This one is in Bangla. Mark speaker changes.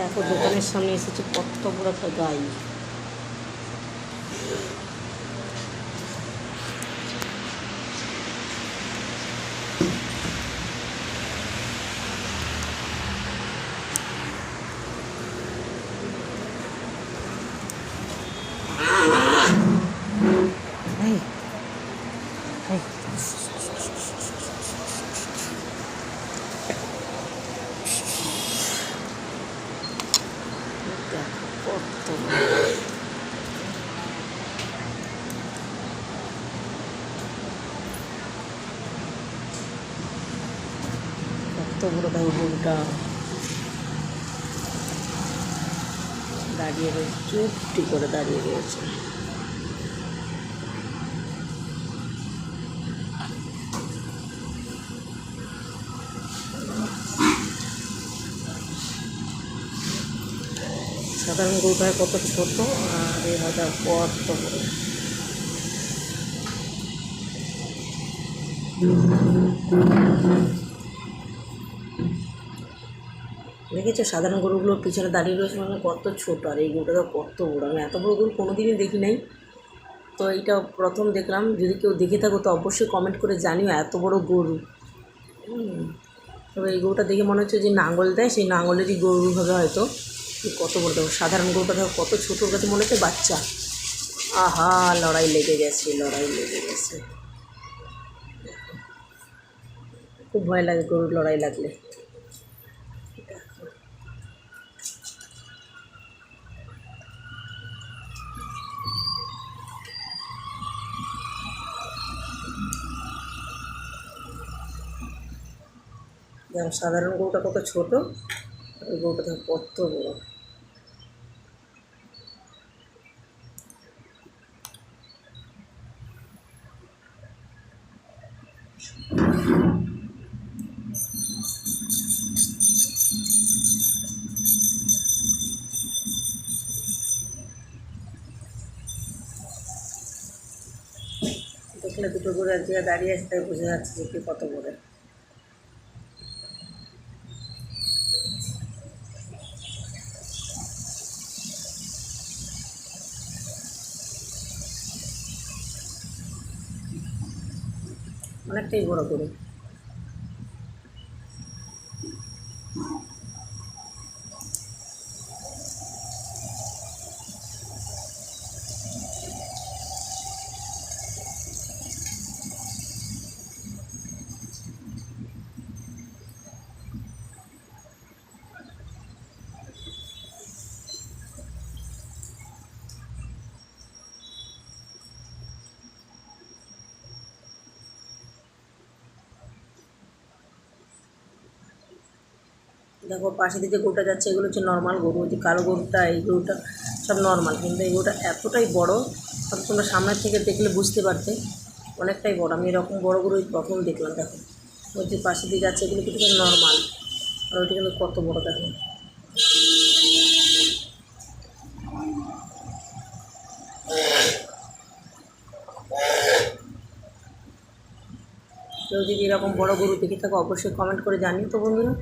Speaker 1: দেখো দোকানের সামনে এসেছে কত বড় একটা গাই। কত বড় দেখো গরুটা দাঁড়িয়ে রয়েছে, চুপটি করে দাঁড়িয়ে রয়েছে। সাধারণ গরুটা কত ছোট আর এই হাজার কত বড়। দেখেছো সাধারণ গরুগুলোর পিছনে দাঁড়িয়ে রয়েছে মানে কত ছোট, আর এই গরুটা তো কত বড়। আমি এত বড় গরু কোনোদিনই দেখি নাই, তো এইটা প্রথম দেখলাম। যদি কেউ দেখে থাকো তো অবশ্যই কমেন্ট করে জানিও এত বড় গরু। তবে এই গরুটা দেখে মনে হচ্ছে যে নাঙ্গল দেয়, সেই নাঙ্গলেরই গরু হবে হয়তো। কত বড় দেখো, সাধারণ গরুটা দেখো কত ছোটোর কাছে মনে হচ্ছে বাচ্চা। আহা, লড়াই লেগে গেছে, লড়াই লেগে গেছে। খুব ভয় লাগে গরুর লড়াই লাগলে। যেমন সাধারণ গরুটা কত ছোট, ওই গরুটা দেখো কত বড়। দেখলে দুটো গরু এক জায়গায় দাঁড়িয়ে আছে, তাই বোঝা যাচ্ছে যে কি কত বড়। অনেকটাই বড় গরু। দেখো পাশে দিয়ে যে গরুটা যাচ্ছে এগুলো হচ্ছে নর্মাল গরু, যে কালো গরুটা এই গরুটা সব নর্মাল, কিন্তু এই গরুটা এতটাই বড়, তবে তোমরা সামনের থেকে দেখলে বুঝতে পারতে অনেকটাই বড়। আমি এরকম বড় গরু প্রথম দেখলাম। দেখো ওই যে পাশে দিয়ে যাচ্ছে এগুলো কিন্তু নর্মাল, আর ওইটা কিন্তু কত বড় দেখো। কেউ যদি এরকম বড় গরু দেখে থাকো অবশ্যই কমেন্ট করে জানিও তো বন্ধুরা।